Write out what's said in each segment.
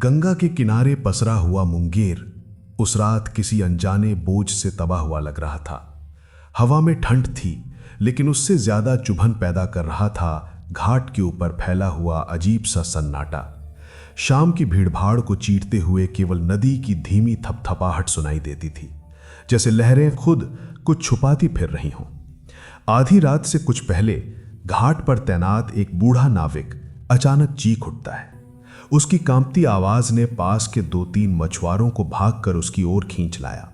गंगा के किनारे पसरा हुआ मुंगेर उस रात किसी अनजाने बोझ से तबा हुआ लग रहा था। हवा में ठंड थी, लेकिन उससे ज्यादा चुभन पैदा कर रहा था घाट के ऊपर फैला हुआ अजीब सा सन्नाटा। शाम की भीड़भाड़ को चीरते हुए केवल नदी की धीमी थपथपाहट सुनाई देती थी, जैसे लहरें खुद कुछ छुपाती फिर रही हों। आधी रात से कुछ पहले घाट पर तैनात एक बूढ़ा नाविक अचानक चीख उठता है। उसकी कांपती आवाज ने पास के 2-3 मछुआरों को भागकर उसकी ओर खींच लाया।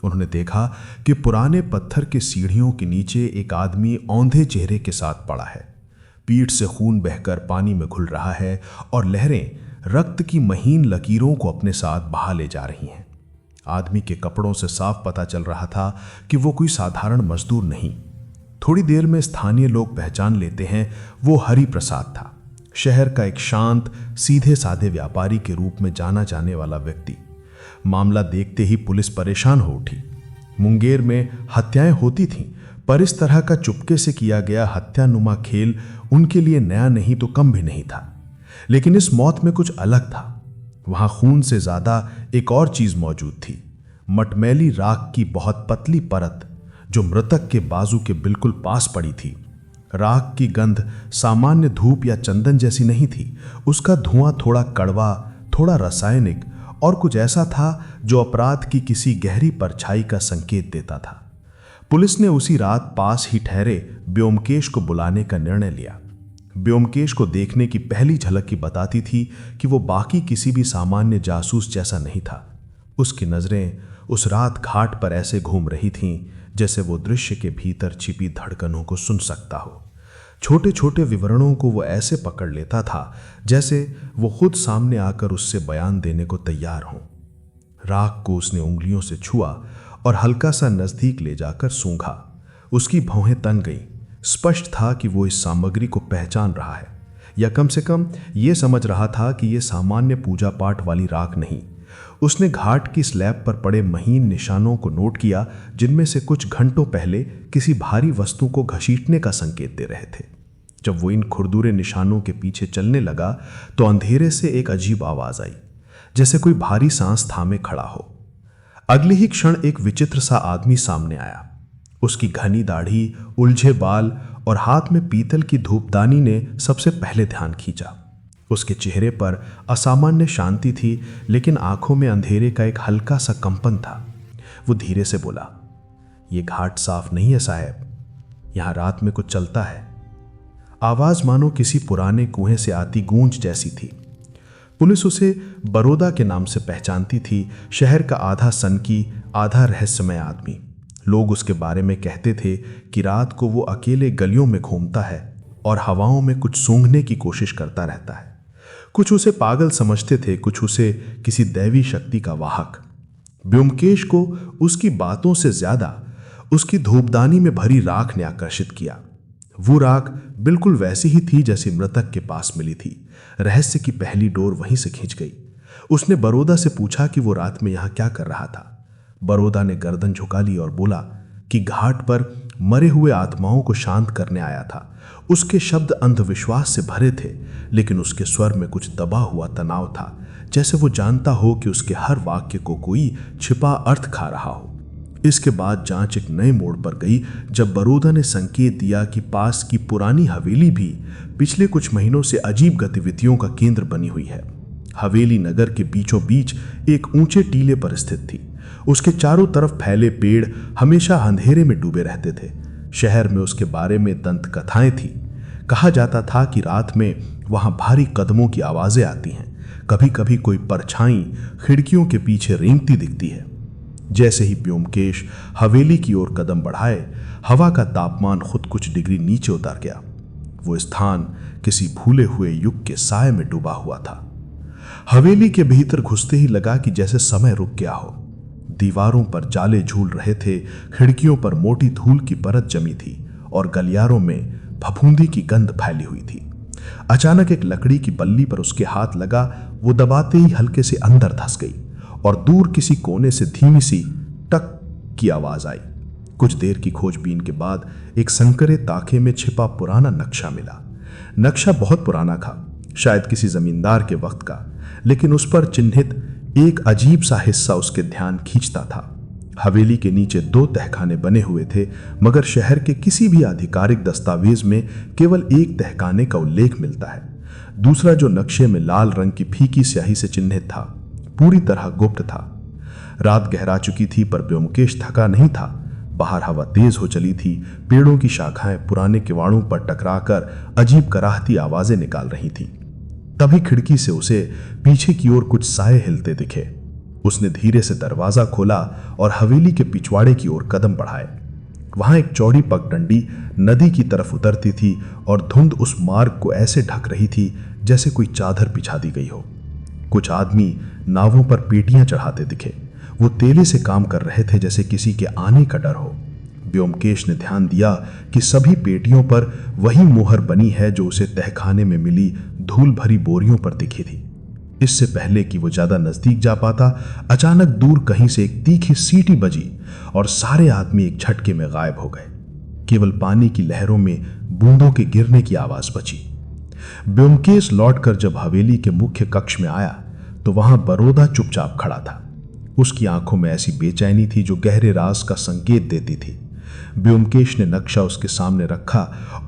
उन्होंने देखा कि पुराने पत्थर के सीढ़ियों के नीचे एक आदमी औंधे चेहरे के साथ पड़ा है। पीठ से खून बहकर पानी में घुल रहा है और लहरें रक्त की महीन लकीरों को अपने साथ बहा ले जा रही हैं। आदमी के कपड़ों से साफ पता चल रहा था कि वो कोई साधारण मजदूर नहीं। थोड़ी देर में स्थानीय लोग पहचान लेते हैं वो हरि प्रसाद था, शहर का एक शांत सीधे साधे व्यापारी के रूप में जाना जाने वाला व्यक्ति। मामला देखते ही पुलिस परेशान हो उठी। मुंगेर में हत्याएं होती थीं, पर इस तरह का चुपके से किया गया हत्यानुमा खेल उनके लिए नया नहीं तो कम भी नहीं था। लेकिन इस मौत में कुछ अलग था। वहां खून से ज्यादा एक और चीज मौजूद थी, मटमैली राख की बहुत पतली परत जो मृतक के बाजू के बिल्कुल पास पड़ी थी। राख की गंध सामान्य धूप या चंदन जैसी नहीं थी। उसका धुआं थोड़ा कड़वा, थोड़ा रासायनिक और कुछ ऐसा था जो अपराध की किसी गहरी परछाई का संकेत देता था। पुलिस ने उसी रात पास ही ठहरे ब्योमकेश को बुलाने का निर्णय लिया। ब्योमकेश को देखने की पहली झलक की बताती थी कि वो बाकी किसी भी सामान्य जासूस जैसा नहीं था। उसकी नजरें उस रात घाट पर ऐसे घूम रही थीं जैसे वो दृश्य के भीतर छिपी धड़कनों को सुन सकता हो। छोटे छोटे विवरणों को वो ऐसे पकड़ लेता था जैसे वो खुद सामने आकर उससे बयान देने को तैयार हो। राख को उसने उंगलियों से छुआ और हल्का सा नजदीक ले जाकर सूंघा। उसकी भौहें तन गईं। स्पष्ट था कि वो इस सामग्री को पहचान रहा है, या कम से कम ये समझ रहा था कि ये सामान्य पूजा पाठ वाली राख नहीं। उसने घाट की स्लैब पर पड़े महीन निशानों को नोट किया, जिनमें से कुछ घंटों पहले किसी भारी वस्तु को घसीटने का संकेत दे रहे थे। जब वो इन खुरदुरे निशानों के पीछे चलने लगा तो अंधेरे से एक अजीब आवाज आई, जैसे कोई भारी सांस थामे खड़ा हो। अगले ही क्षण एक विचित्र सा आदमी सामने आया। उसकी घनी दाढ़ी, उलझे बाल और हाथ में पीतल की धूपदानी ने सबसे पहले ध्यान खींचा। उसके चेहरे पर असामान्य शांति थी, लेकिन आंखों में अंधेरे का एक हल्का सा कंपन था। वो धीरे से बोला, "ये घाट साफ नहीं है साहब, यहां रात में कुछ चलता है।" आवाज मानो किसी पुराने कुएं से आती गूंज जैसी थी। पुलिस उसे बरोदा के नाम से पहचानती थी, शहर का आधा सनकी आधा रहस्यमय आदमी। लोग उसके बारे में कहते थे कि रात को वो अकेले गलियों में घूमता है और हवाओं में कुछ सूंघने की कोशिश करता रहता है। कुछ उसे पागल समझते थे, कुछ उसे किसी दैवी शक्ति का वाहक। ब्योमकेश को उसकी बातों से ज्यादा उसकी धूपदानी में भरी राख ने आकर्षित किया। वो राख बिल्कुल वैसी ही थी जैसी मृतक के पास मिली थी। रहस्य की पहली डोर वहीं से खींच गई। उसने बरोदा से पूछा कि वो रात में यहां क्या कर रहा था। बरोदा ने गर्दन झुका ली और बोला कि घाट पर मरे हुए आत्माओं को शांत करने आया था। उसके शब्द अंधविश्वास से भरे थे, लेकिन उसके स्वर में कुछ दबा हुआ तनाव था, जैसे वो जानता हो कि उसके हर वाक्य को कोई छिपा अर्थ खा रहा हो। इसके बाद जांच एक नए मोड़ पर गई जब बरोदा ने संकेत दिया कि पास की पुरानी हवेली भी पिछले कुछ महीनों से अजीब गतिविधियों का केंद्र बनी हुई है। हवेली नगर के बीचों बीच एक ऊंचे टीले पर स्थित थी। उसके चारों तरफ फैले पेड़ हमेशा अंधेरे में डूबे रहते थे। शहर में उसके बारे में दंत कथाएं थी। कहा जाता था कि रात में वहां भारी कदमों की आवाजें आती हैं। कभी कभी कोई परछाई खिड़कियों के पीछे रेंगती दिखती है। जैसे ही ब्योमकेश हवेली की ओर कदम बढ़ाए, हवा का तापमान खुद कुछ डिग्री नीचे उतर गया। वो स्थान किसी भूले हुए युग के साए में डूबा हुआ था। हवेली के भीतर घुसते ही लगा कि जैसे समय रुक गया हो। दीवारों पर जाले झूल रहे थे, खिड़कियों पर मोटी धूल की परत जमी थी और गलियारों में फफूंदी की गंध फैली हुई थी। अचानक एक लकड़ी की बल्ली पर उसके हाथ लगा। वो दबाते ही हल्के से अंदर धंस गई और दूर किसी कोने से धीमी सी टक की आवाज आई। कुछ देर की खोजबीन के बाद एक संकरे ताखे में छिपा पुराना नक्शा मिला। नक्शा बहुत पुराना था, शायद किसी जमींदार के वक्त का, लेकिन उस पर चिन्हित एक अजीब सा हिस्सा उसके ध्यान खींचता था। हवेली के नीचे 2 तहखाने बने हुए थे, मगर शहर के किसी भी आधिकारिक दस्तावेज में केवल एक तहखाने का उल्लेख मिलता है। दूसरा, जो नक्शे में लाल रंग की फीकी स्याही से चिन्हित था, पूरी तरह गुप्त था। रात गहरा चुकी थी, पर ब्योमकेश थका नहीं था। बाहर हवा तेज हो चली थी। पेड़ों की शाखाएं पुराने किवाड़ों पर टकराकर अजीब कराहती आवाजें निकाल रही थीं। तभी खिड़की से उसे पीछे की ओर कुछ साए हिलते दिखे। उसने धीरे से दरवाजा खोला और हवेली के पिछवाड़े की ओर कदम बढ़ाए। वहां एक चौड़ी पगडंडी नदी की तरफ उतरती थी और धुंध उस मार्ग को ऐसे ढक रही थी जैसे कोई चादर बिछा दी गई हो। कुछ आदमी नावों पर पेटियां चढ़ाते दिखे। वो तेली से काम कर रहे थे, जैसे किसी के आने का डर हो। ब्योमकेश ने ध्यान दिया कि सभी पेटियों पर वही मोहर बनी है जो उसे तहखाने में मिली धूल भरी बोरियों पर दिखी थी। इससे पहले कि वो ज्यादा नजदीक जा पाता, अचानक दूर कहीं से एक तीखी सीटी बजी और सारे आदमी एक झटके में गायब हो गए। केवल पानी की लहरों में बूंदों के गिरने की आवाज बची। ब्योमकेश लौटकर जब हवेली के मुख्य कक्ष में आया तो वहां बरोदा चुपचाप खड़ा था। उसकी आंखों में ऐसी बेचैनी थी जो गहरे राज का संकेत देती थी। ब्योमकेश ने नक्शा उसके सामने रखा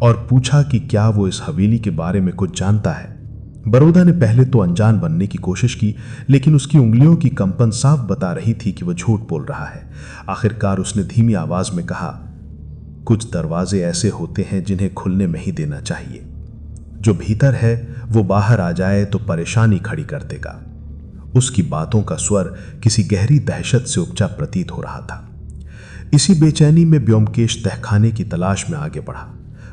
और पूछा कि क्या वो इस हवेली के बारे में कुछ जानता है। बरोदा ने पहले तो अनजान बनने की कोशिश की, लेकिन उसकी उंगलियों की कंपन साफ बता रही थी कि वह झूठ बोल रहा है। आखिरकार उसने धीमी आवाज में कहा, कुछ दरवाजे ऐसे होते हैं जिन्हें खुलने में ही देना चाहिए। जो भीतर है वो बाहर आ जाए तो परेशानी खड़ी कर देगा। उसकी बातों का स्वर किसी गहरी दहशत से उपजा प्रतीत हो रहा था। इसी बेचैनी में ब्योमकेश तहखाने की तलाश में आगे बढ़ा।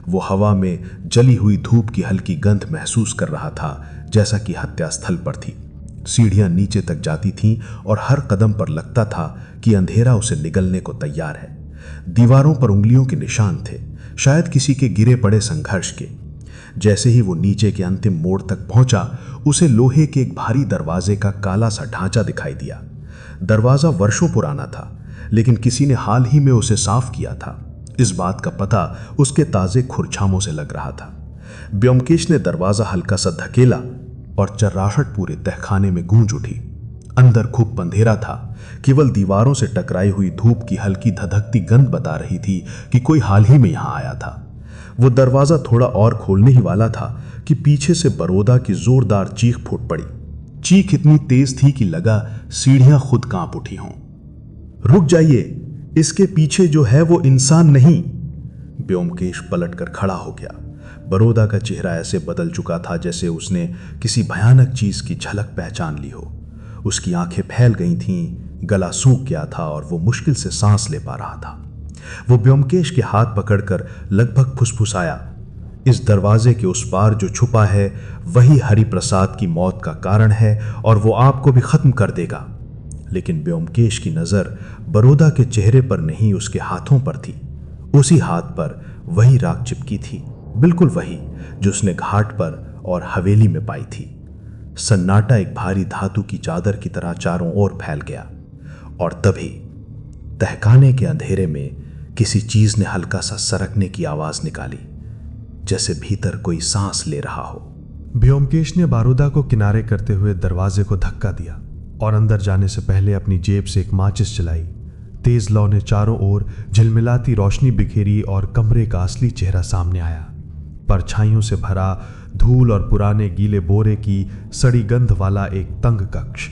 वो हवा में जली हुई धूप की हल्की गंध महसूस कर रहा था, जैसा कि हत्या स्थल पर थी। सीढ़ियां नीचे तक जाती थीं और हर कदम पर लगता था कि अंधेरा उसे निगलने को तैयार है। दीवारों पर उंगलियों के निशान थे, शायद किसी के गिरे पड़े संघर्ष के। जैसे ही वो नीचे के अंतिम मोड़ तक पहुंचा, उसे लोहे के एक भारी दरवाजे का काला सा ढांचा दिखाई दिया। दरवाजा वर्षों पुराना था, लेकिन किसी ने हाल ही में उसे साफ किया था। इस बात का पता उसके ताजे खुरछामों से लग रहा था। ब्योमकेश ने दरवाजा हल्का सा धकेला और चर्राहट पूरे तहखाने में गूंज उठी। अंदर खूब अंधेरा था। केवल दीवारों से टकराई हुई धूप की हल्की धधकती गंध बता रही थी कि कोई हाल ही में यहां आया था। वो दरवाजा थोड़ा और खोलने ही वाला था कि पीछे से बरोदा की जोरदार चीख फूट पड़ी। चीख इतनी तेज थी कि लगा सीढ़ियां खुद कांप उठी हों। रुक जाइए, इसके पीछे जो है वो इंसान नहीं। ब्योमकेश पलटकर खड़ा हो गया। बरोदा का चेहरा ऐसे बदल चुका था जैसे उसने किसी भयानक चीज की झलक पहचान ली हो। उसकी आंखें फैल गई थीं, गला सूख गया था और वो मुश्किल से सांस ले पा रहा था। वो ब्योमकेश के हाथ पकड़कर लगभग फुसफुसाया, इस दरवाजे के उस पार जो छुपा है वही हरिप्रसाद की मौत का कारण है और वो आपको भी खत्म कर देगा। लेकिन ब्योमकेश की नजर बरोदा के चेहरे पर नहीं, उसके हाथों पर थी। उसी हाथ पर वही राख चिपकी थी, बिल्कुल वही जो उसने घाट पर और हवेली में पाई थी। सन्नाटा एक भारी धातु की चादर की तरह चारों ओर फैल गया और तभी तहखाने के अंधेरे में किसी चीज ने हल्का सा सरकने की आवाज निकाली, जैसे भीतर कोई सांस ले रहा हो। ब्योमकेश ने बारूदा को किनारे करते हुए दरवाजे को धक्का दिया और अंदर जाने से पहले अपनी जेब से एक माचिस जलाई। तेज लौ ने चारों ओर झिलमिलाती रोशनी बिखेरी और कमरे का असली चेहरा सामने आया। परछाइयों से भरा, धूल और पुराने गीले बोरे की सड़ी गंध वाला एक तंग कक्ष।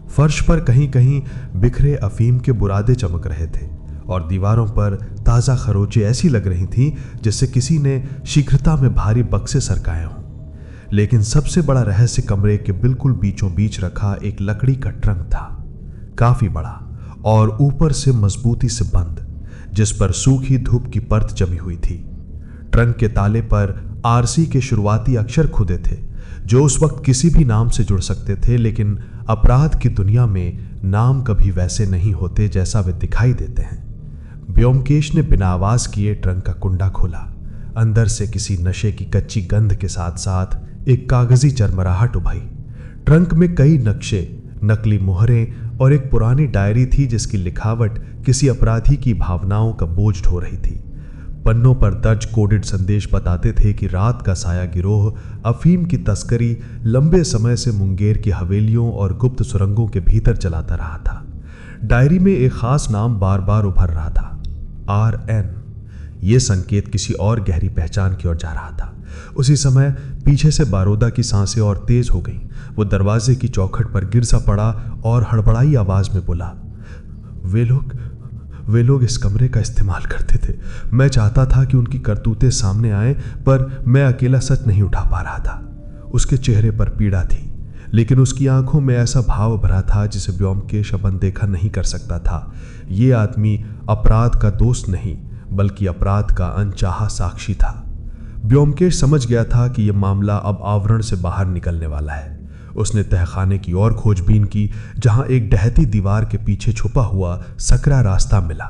फर्श पर कहीं कहीं बिखरे अफीम के बुरादे चमक रहे थे और दीवारों पर ताज़ा खरोचे ऐसी लग रही थीं जैसे किसी ने शीघ्रता में भारी बक्से सरकाए हों। लेकिन सबसे बड़ा रहस्य कमरे के बिल्कुल बीचों बीच रखा एक लकड़ी का ट्रंक था, काफी बड़ा और ऊपर से मजबूती से बंद, जिस पर सूखी धूप की परत जमी हुई थी। ट्रंक के ताले पर आरसी के शुरुआती अक्षर खुदे थे, जो उस वक्त किसी भी नाम से जुड़ सकते थे, लेकिन अपराध की दुनिया में नाम कभी वैसे नहीं होते जैसा वे दिखाई देते हैं। ब्योमकेश ने बिना आवाज किए ट्रंक का कुंडा खोला। अंदर से किसी नशे की कच्ची गंध के साथ साथ एक कागजी चरमराहट उभरी। ट्रंक में कई नक्शे, नकली मुहरें और एक पुरानी डायरी थी जिसकी लिखावट किसी अपराधी की भावनाओं का बोझ ढो रही थी। पन्नों पर दर्ज कोडेड संदेश बताते थे कि रात का साया गिरोह अफीम की तस्करी लंबे समय से मुंगेर की हवेलियों और गुप्त सुरंगों के भीतर चलाता रहा था। डायरी में एक खास नाम बार बार उभर रहा था, RN। यह संकेत किसी और गहरी पहचान की ओर जा रहा था। उसी समय पीछे से बारोदा की सांसें और तेज हो गईं। वो दरवाजे की चौखट पर गिर सा पड़ा और हड़बड़ाई आवाज में बोला, वे लोग इस कमरे का इस्तेमाल करते थे। मैं चाहता था कि उनकी करतूतें सामने आए, पर मैं अकेला सच नहीं उठा पा रहा था। उसके चेहरे पर पीड़ा थी, लेकिन उसकी आंखों में ऐसा भाव भरा था जिसे व्योमकेश अब अनदेखा नहीं कर सकता था। ये आदमी अपराध का दोस्त नहीं, बल्कि अपराध का अनचाहा साक्षी था। व्योमकेश समझ गया था कि यह मामला अब आवरण से बाहर निकलने वाला है। उसने तहखाने की ओर खोजबीन की, जहां एक ढहती दीवार के पीछे छुपा हुआ सकरा रास्ता मिला।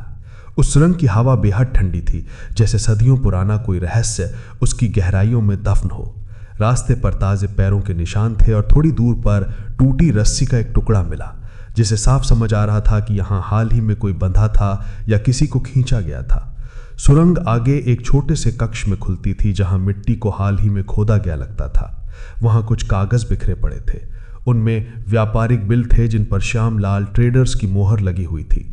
उस सुरंग की हवा बेहद ठंडी थी, जैसे सदियों पुराना कोई रहस्य उसकी गहराइयों में दफन हो। रास्ते पर ताजे पैरों के निशान थे और थोड़ी दूर पर टूटी रस्सी का एक टुकड़ा मिला, जिसे साफ समझ आ रहा था कि यहां हाल ही में कोई बंधा था या किसी को खींचा गया था। सुरंग आगे एक छोटे से कक्ष में खुलती थी, जहां मिट्टी को हाल ही में खोदा गया लगता था। वहां कुछ कागज बिखरे पड़े थे। उनमें व्यापारिक बिल थे जिन पर श्यामलाल ट्रेडर्स की मोहर लगी हुई थी।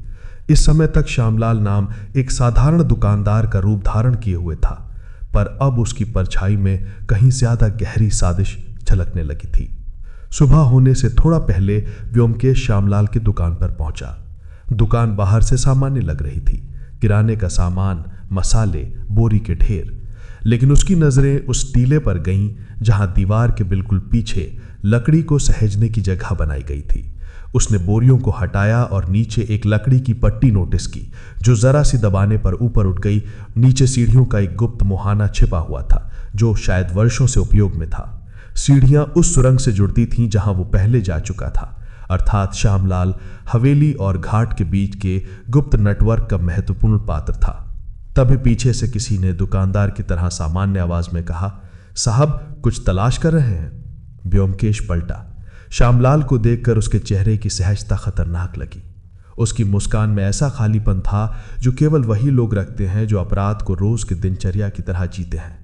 इस समय तक श्यामलाल नाम एक साधारण दुकानदार का रूप धारण किए हुए था, पर अब उसकी परछाई में कहीं ज्यादा गहरी साजिश झलकने लगी थी। सुबह होने से थोड़ा पहले व्योमकेश श्यामलाल की दुकान पर पहुंचा। दुकान बाहर से सामान्य लग रही थी, किराने का सामान, मसाले, बोरी के ढेर। लेकिन उसकी नजरें उस टीले पर गईं जहां दीवार के बिल्कुल पीछे लकड़ी को सहेजने की जगह बनाई गई थी। उसने बोरियों को हटाया और नीचे एक लकड़ी की पट्टी नोटिस की, जो जरा सी दबाने पर ऊपर उठ गई। नीचे सीढ़ियों का एक गुप्त मुहाना छिपा हुआ था, जो शायद वर्षों से उपयोग में था। सीढ़ियां उस सुरंग से जुड़ती थीं जहां वो पहले जा चुका था, अर्थात श्यामलाल हवेली और घाट के बीच के गुप्त नेटवर्क का महत्वपूर्ण पात्र था। तभी पीछे से किसी ने दुकानदार की तरह सामान्य आवाज में कहा, साहब कुछ तलाश कर रहे हैं? व्योमकेश पलटा। श्यामलाल को देखकर उसके चेहरे की सहजता खतरनाक लगी। उसकी मुस्कान में ऐसा खालीपन था जो केवल वही लोग रखते हैं जो अपराध को रोज की दिनचर्या की तरह जीते हैं।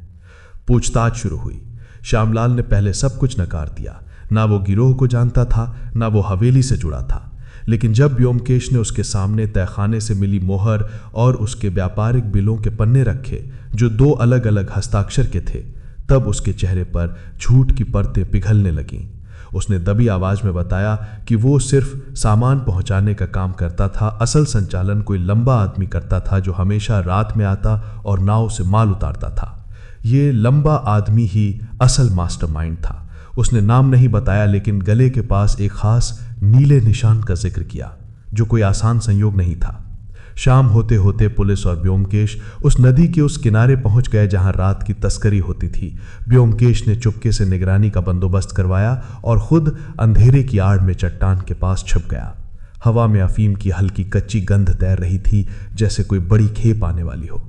पूछताछ शुरू हुई। श्यामलाल ने पहले सब कुछ नकार दिया। ना वो गिरोह को जानता था, ना वो हवेली से जुड़ा था। लेकिन जब व्योमकेश ने उसके सामने तहखाने से मिली मोहर और उसके व्यापारिक बिलों के पन्ने रखे, जो 2 अलग अलग हस्ताक्षर के थे, तब उसके चेहरे पर झूठ की परतें पिघलने लगीं। उसने दबी आवाज में बताया कि वो सिर्फ सामान पहुंचाने का काम करता था। असल संचालन कोई लंबा आदमी करता था, जो हमेशा रात में आता और नाव से माल उतारता था। ये लंबा आदमी ही असल मास्टरमाइंड था। उसने नाम नहीं बताया, लेकिन गले के पास एक खास नीले निशान का जिक्र किया, जो कोई आसान संयोग नहीं था। शाम होते होते पुलिस और व्योमकेश उस नदी के उस किनारे पहुंच गए जहां रात की तस्करी होती थी। व्योमकेश ने चुपके से निगरानी का बंदोबस्त करवाया और खुद अंधेरे की आड़ में चट्टान के पास छुप गया। हवा में अफीम की हल्की कच्ची गंध तैर रही थी, जैसे कोई बड़ी खेप आने वाली हो।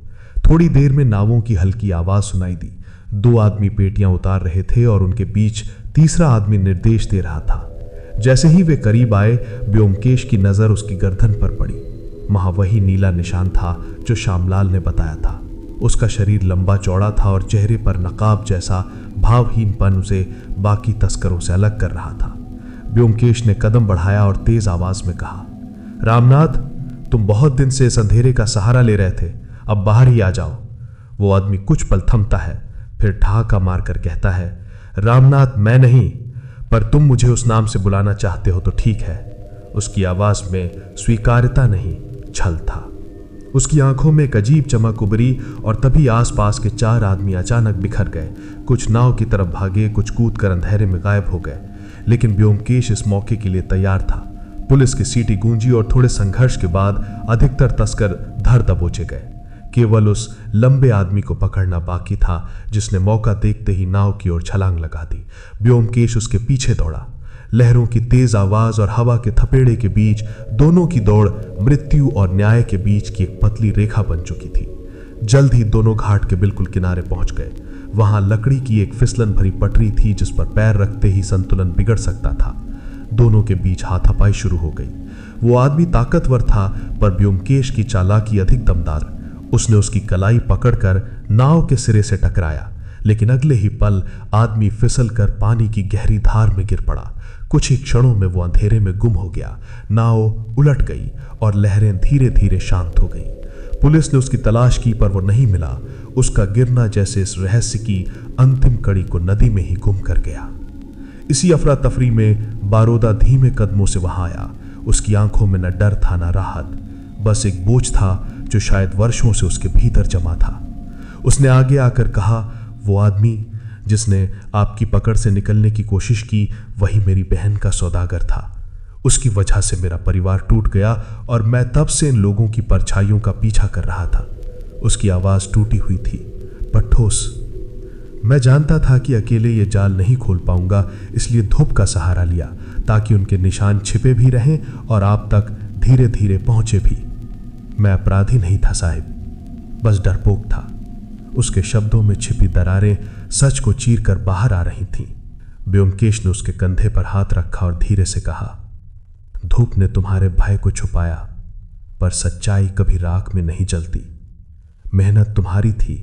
थोड़ी देर में नावों की हल्की आवाज सुनाई दी। 2 आदमी पेटियां उतार रहे थे और उनके बीच तीसरा आदमी निर्देश दे रहा था। जैसे ही वे करीब आए, व्योमकेश की नजर उसकी गर्दन पर पड़ी। वहां वही नीला निशान था जो श्यामलाल ने बताया था। उसका शरीर लंबा चौड़ा था और चेहरे पर नकाब जैसा भावहीनपन उसे बाकी तस्करों से अलग कर रहा था। व्योमकेश ने कदम बढ़ाया और तेज आवाज में कहा, रामनाथ, तुम बहुत दिन से इस अंधेरे का सहारा ले रहे थे, अब बाहर ही आ जाओ। वो आदमी कुछ पल थमता है, फिर ठहाका मारकर कहता है, रामनाथ मैं नहीं, पर तुम मुझे उस नाम से बुलाना चाहते हो तो ठीक है। उसकी आवाज में स्वीकार्यता नहीं, छल था। उसकी आंखों में एक अजीब चमक उभरी और तभी आसपास के 4 आदमी अचानक बिखर गए। कुछ नाव की तरफ भागे, कुछ कूदकर अंधेरे में गायब हो गए। लेकिन व्योमकेश इस मौके के लिए तैयार था। पुलिस की सीटी गूंजी और थोड़े संघर्ष के बाद अधिकतर तस्कर धर दबोचे गए। केवल उस लंबे आदमी को पकड़ना बाकी था, जिसने मौका देखते ही नाव की ओर छलांग लगा दी। व्योमकेश उसके पीछे दौड़ा। लहरों की तेज आवाज और हवा के थपेड़े के बीच दोनों की दौड़ मृत्यु और न्याय के बीच की एक पतली रेखा बन चुकी थी। जल्द ही दोनों घाट के बिल्कुल किनारे पहुंच गए। वहां लकड़ी की एक फिसलन भरी पटरी थी, जिस पर पैर रखते ही संतुलन बिगड़ सकता था। दोनों के बीच हाथापाई शुरू हो गई। वो आदमी ताकतवर था, पर व्योमकेश की चालाकी अधिक दमदार। उसने उसकी कलाई पकड़कर नाव के सिरे से टकराया, लेकिन अगले ही पल आदमी फिसलकर पानी की गहरी धार में गिर पड़ा। कुछ ही क्षणों में वो अंधेरे में गुम हो गया। नाव उलट गई और लहरें धीरे धीरे शांत हो गईं। पुलिस ने उसकी तलाश की पर वो नहीं मिला। उसका गिरना जैसे इस रहस्य की अंतिम कड़ी को नदी में ही गुम कर गया। इसी अफरा तफरी में बारोदा धीमे कदमों से वहां आया। उसकी आंखों में न डर था न राहत, बस एक बोझ था जो शायद वर्षों से उसके भीतर जमा था। उसने आगे आकर कहा, वो आदमी जिसने आपकी पकड़ से निकलने की कोशिश की वही मेरी बहन का सौदागर था। उसकी वजह से मेरा परिवार टूट गया और मैं तब से इन लोगों की परछाइयों का पीछा कर रहा था। उसकी आवाज टूटी हुई थी पर ठोस। मैं जानता था कि अकेले ये जाल नहीं खोल पाऊंगा, इसलिए धूप का सहारा लिया ताकि उनके निशान छिपे भी रहें और आप तक धीरे धीरे पहुंचे भी। मैं अपराधी नहीं था साहिब, बस डरपोक था। उसके शब्दों में छिपी दरारें सच को चीर कर बाहर आ रही थीं। ब्योमकेश ने उसके कंधे पर हाथ रखा और धीरे से कहा, धूप ने तुम्हारे भय को छुपाया, पर सच्चाई कभी राख में नहीं जलती। मेहनत तुम्हारी थी,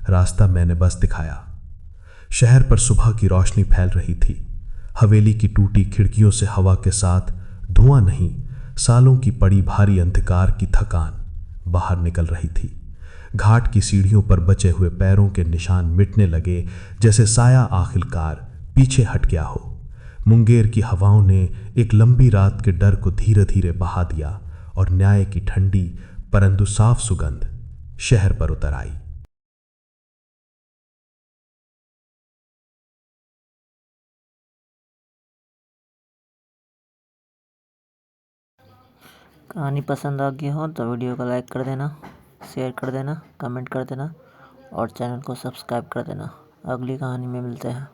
रास्ता मैंने बस दिखाया। शहर पर सुबह की रोशनी फैल रही थी। हवेली की टूटी खिड़कियों से हवा के साथ धुआं नहीं, सालों की पड़ी भारी अंधकार की थकान बाहर निकल रही थी। घाट की सीढ़ियों पर बचे हुए पैरों के निशान मिटने लगे, जैसे साया आखिरकार पीछे हट गया हो। मुंगेर की हवाओं ने एक लंबी रात के डर को धीरे धीरे बहा दिया और न्याय की ठंडी परंतु साफ सुगंध शहर पर उतर आई। कहानी पसंद आ गई हो तो वीडियो को लाइक कर देना, शेयर कर देना, कमेंट कर देना और चैनल को सब्सक्राइब कर देना। अगली कहानी में मिलते हैं।